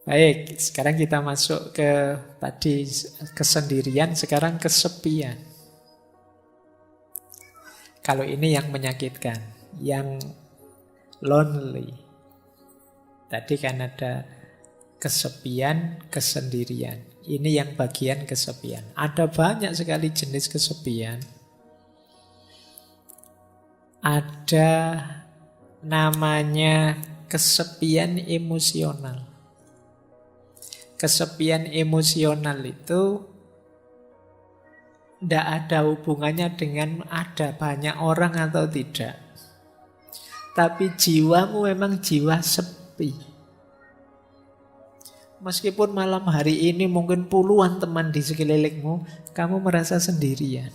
Baik, sekarang kita masuk ke tadi kesendirian, sekarang kesepian. Kalau ini yang menyakitkan, yang lonely. Tadi kan ada kesepian, kesendirian. Ini yang bagian kesepian. Ada banyak sekali jenis kesepian. Ada namanya kesepian emosional. Kesepian emosional itu tidak ada hubungannya dengan ada banyak orang atau tidak. Tapi jiwamu memang jiwa sepi. Meskipun malam hari ini mungkin puluhan teman di sekelilingmu, kamu merasa sendirian.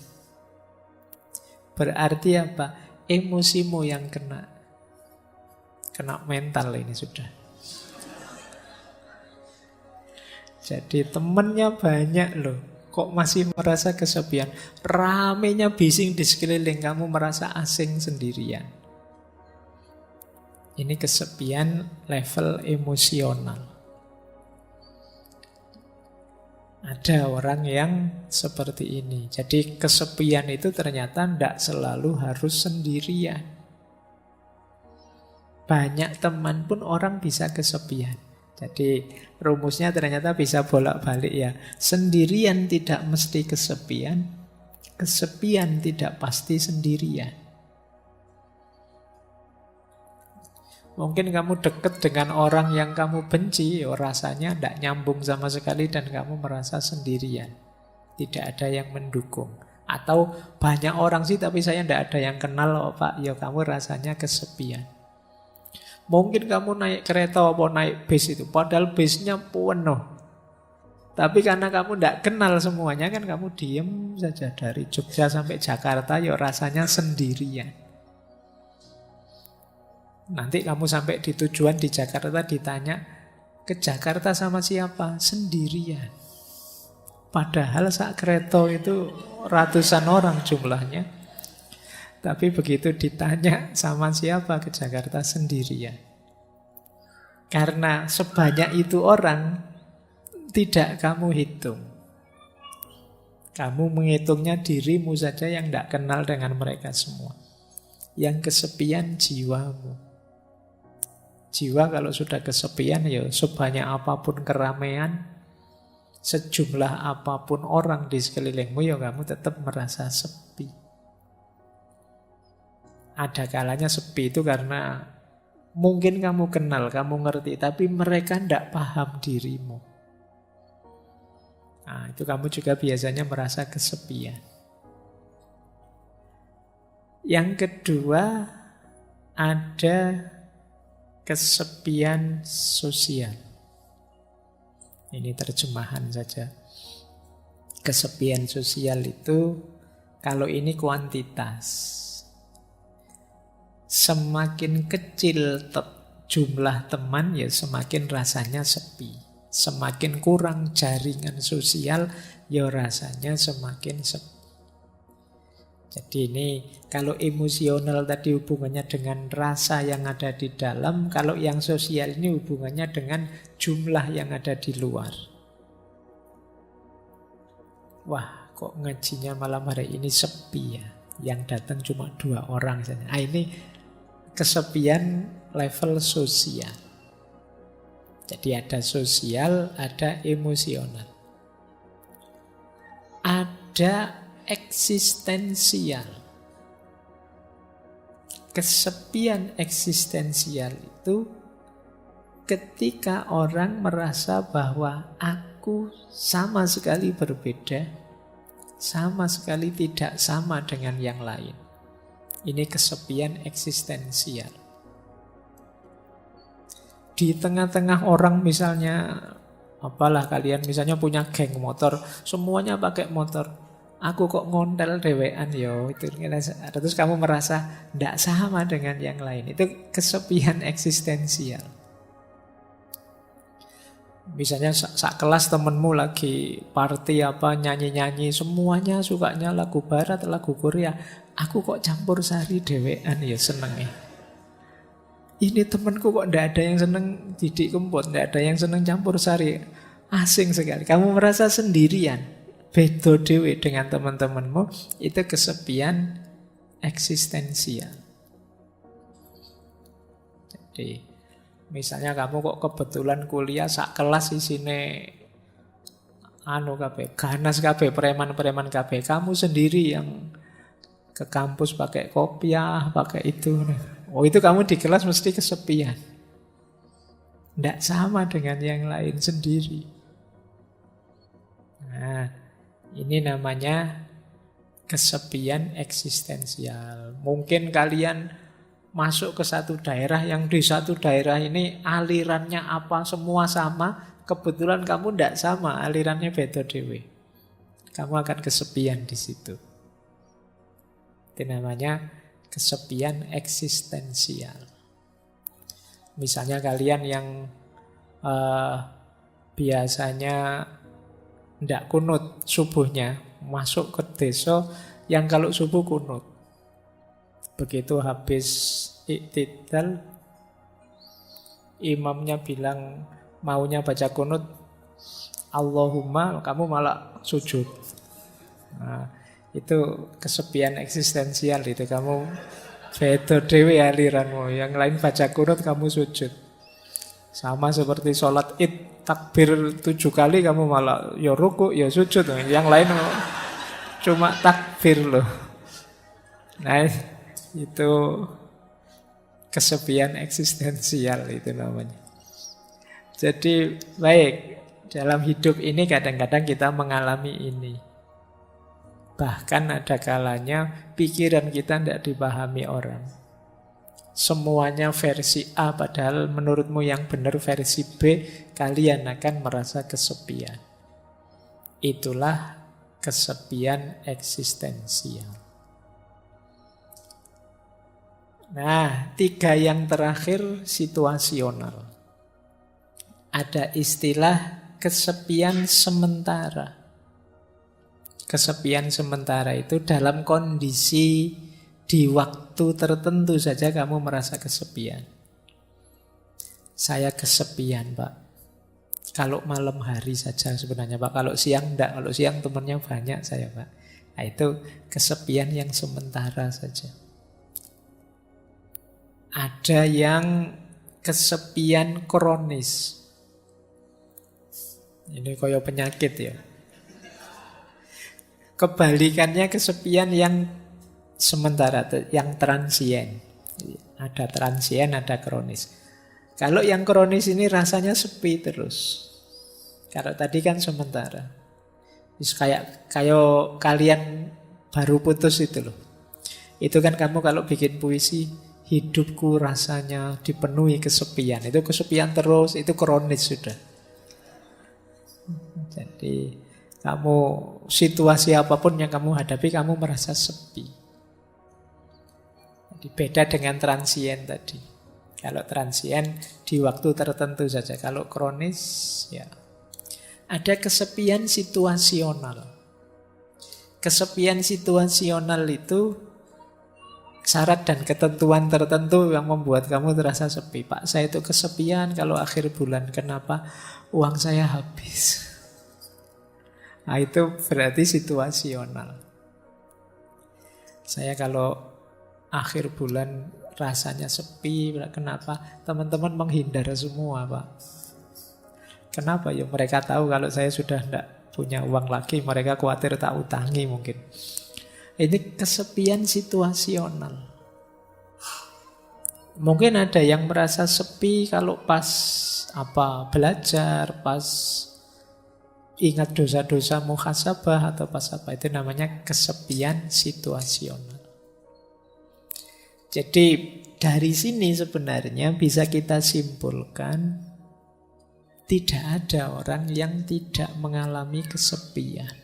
Berarti apa? Emosimu yang kena. Kena mental ini sudah. Jadi temennya banyak loh, kok masih merasa kesepian. Ramenya bising di sekeliling, kamu merasa asing sendirian. Ini kesepian level emosional. Ada orang yang seperti ini. Jadi kesepian itu ternyata tidak selalu harus sendirian. Banyak teman pun orang bisa kesepian. Jadi rumusnya ternyata bisa bolak-balik ya. Sendirian tidak mesti kesepian, kesepian tidak pasti sendirian. Mungkin kamu dekat dengan orang yang kamu benci, rasanya tidak nyambung sama sekali dan kamu merasa sendirian. Tidak ada yang mendukung. Atau banyak orang sih tapi saya tidak ada yang kenal, Pak. Ya kamu rasanya kesepian. Mungkin kamu naik kereta atau naik bis itu, padahal bisnya penuh. Tapi karena kamu tidak kenal semuanya kan kamu diem saja dari Jogja sampai Jakarta, ya rasanya sendirian. Nanti kamu sampai di tujuan di Jakarta ditanya, ke Jakarta sama siapa? Sendirian. Padahal sak kereta itu ratusan orang jumlahnya. Tapi begitu ditanya sama siapa ke Jakarta sendirian. Karena sebanyak itu orang tidak kamu hitung. Kamu menghitungnya dirimu saja yang tidak kenal dengan mereka semua. Yang kesepian jiwamu. Jiwa kalau sudah kesepian ya sebanyak apapun keramaian, sejumlah apapun orang di sekelilingmu ya kamu tetap merasa sepi. Ada kalanya sepi itu karena mungkin kamu kenal, kamu ngerti, tapi mereka tidak paham dirimu. Nah, itu kamu juga biasanya merasa kesepian. Yang kedua, ada kesepian sosial. Ini terjemahan saja. Kesepian sosial itu, kalau ini kuantitas. Semakin kecil jumlah teman ya semakin rasanya sepi. Semakin kurang jaringan sosial ya rasanya semakin sepi. Jadi ini kalau emosional tadi hubungannya dengan rasa yang ada di dalam, kalau yang sosial ini hubungannya dengan jumlah yang ada di luar. Wah, kok ngajinya malam hari ini sepi ya. Yang datang cuma 2 orang saja. Ah, ini kesepian level sosial. Jadi ada sosial, ada emosional. Ada eksistensial. Kesepian eksistensial itu ketika orang merasa bahwa aku sama sekali berbeda, sama sekali tidak sama dengan yang lain. Ini kesepian eksistensial. Di tengah-tengah orang misalnya, apalah kalian misalnya punya geng motor, semuanya pakai motor. Aku kok ngontel dewean yo, itu terus kamu merasa tidak sama dengan yang lain. Itu kesepian eksistensial. Misalnya sak kelas temenmu lagi party apa nyanyi-nyanyi, semuanya sukanya lagu barat, lagu Korea. Aku kok campur sari dewean ya seneng ya. Ini temanku kok ndak ada yang seneng didik kempot, ndak ada yang seneng campur sari. Asing sekali. Kamu merasa sendirian. Beda dewe dengan teman-temanmu. Itu kesepian eksistensial. Jadi misalnya kamu kok kebetulan kuliah sak kelas isine kabeh, ganas kabeh, preman-preman kabeh. Kamu sendiri yang ke kampus pakai kopiah, pakai itu. Oh, itu kamu di kelas mesti kesepian. Tidak sama dengan yang lain sendiri. Nah, ini namanya kesepian eksistensial. Mungkin kalian masuk ke satu daerah yang di satu daerah ini alirannya apa semua sama. Kebetulan kamu tidak sama, alirannya beda dewe. Kamu akan kesepian di situ. Itu namanya kesepian eksistensial. Misalnya kalian yang biasanya tidak kunut subuhnya, masuk ke desa yang kalau subuh kunut. Begitu habis iktidal, imamnya bilang maunya baca kunut, Allahumma, kamu malah sujud. Nah, itu kesepian eksistensial itu. Kamu beda dewe aliranmu. Yang lain baca kunut, kamu sujud. Sama seperti sholat id, takbir 7 kali, kamu malah ya ruku, ya sujud. Yang lain cuma takbir loh. Nah, itu kesepian eksistensial itu namanya. Jadi baik, dalam hidup ini kadang-kadang kita mengalami ini. Bahkan ada kalanya pikiran kita tidak dipahami orang. Semuanya versi A, padahal menurutmu yang benar versi B, kalian akan merasa kesepian. Itulah kesepian eksistensial. Nah, 3 yang terakhir situasional. Ada istilah kesepian sementara. Kesepian sementara itu dalam kondisi di waktu tertentu saja kamu merasa kesepian. Saya kesepian, Pak. Kalau malam hari saja sebenarnya, Pak. Kalau siang enggak. Kalau siang temannya banyak saya, Pak. Nah, itu kesepian yang sementara saja. Ada yang kesepian kronis. Ini kayak penyakit ya. Kebalikannya kesepian yang sementara, yang transien. Ada transien, ada kronis. Kalau yang kronis ini rasanya sepi terus. Kalau tadi kan sementara. Kayak kalian baru putus itu loh. Itu kan kamu kalau bikin puisi, hidupku rasanya dipenuhi kesepian. Itu kesepian terus, itu kronis sudah. Jadi kamu situasi apapun yang kamu hadapi, kamu merasa sepi. Jadi beda dengan transien tadi. Kalau transien di waktu tertentu saja. Kalau kronis ya ada kesepian situasional. Kesepian situasional itu syarat dan ketentuan tertentu yang membuat kamu terasa sepi. Pak, saya itu kesepian kalau akhir bulan. Kenapa? Uang saya habis. Nah, itu berarti situasional. Saya kalau akhir bulan rasanya sepi. Kenapa? Teman-teman menghindar semua, Pak. Kenapa? Ya mereka tahu kalau saya sudah tidak punya uang lagi. Mereka khawatir tak utangi mungkin. Ini kesepian situasional. Mungkin ada yang merasa sepi kalau pas belajar, pas ingat dosa-dosa muhasabah atau pas apa. Itu namanya kesepian situasional. Jadi dari sini sebenarnya bisa kita simpulkan tidak ada orang yang tidak mengalami kesepian.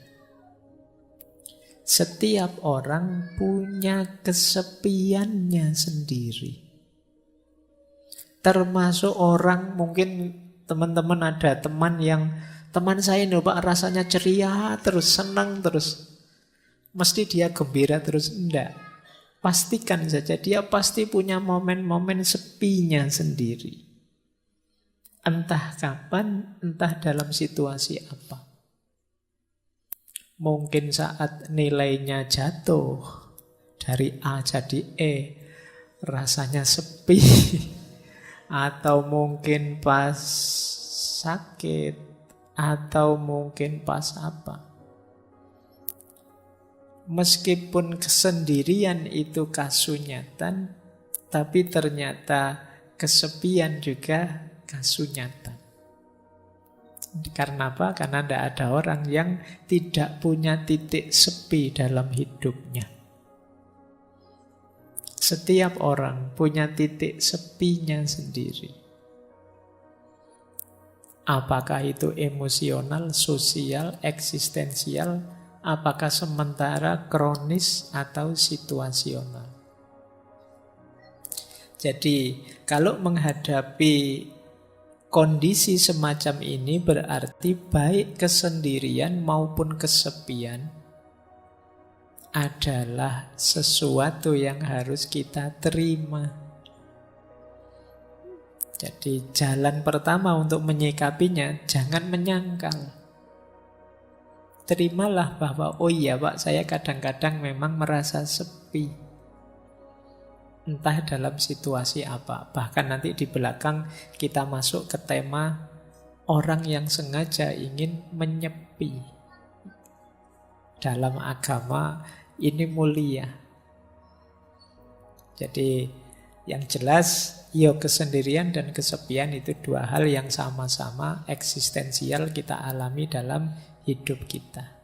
Setiap orang punya kesepiannya sendiri. Termasuk orang, mungkin teman-teman ada teman yang, teman saya ini Pak rasanya ceria terus, senang terus. Mesti dia gembira terus, enggak. pastikan saja dia pasti punya momen-momen sepinya sendiri. Entah kapan, entah dalam situasi apa. Mungkin saat nilainya jatuh dari A jadi E, rasanya sepi. Atau mungkin pas sakit, atau mungkin pas apa. Meskipun kesendirian itu kasunyatan, tapi ternyata kesepian juga kasunyatan. Karena apa? Karena tidak ada orang yang tidak punya titik sepi dalam hidupnya. Setiap orang punya titik sepinya sendiri. Apakah itu emosional, sosial, eksistensial, apakah sementara, kronis, atau situasional. Jadi, kalau menghadapi kondisi semacam ini berarti baik kesendirian maupun kesepian adalah sesuatu yang harus kita terima. Jadi jalan pertama untuk menyikapinya, jangan menyangkal. Terimalah bahwa, oh iya Pak, saya kadang-kadang memang merasa sepi. Entah dalam situasi apa. Bahkan nanti di belakang kita masuk ke tema orang yang sengaja ingin menyepi. Dalam agama ini mulia. Jadi yang jelas, kesendirian dan kesepian itu dua hal yang sama-sama eksistensial kita alami dalam hidup kita.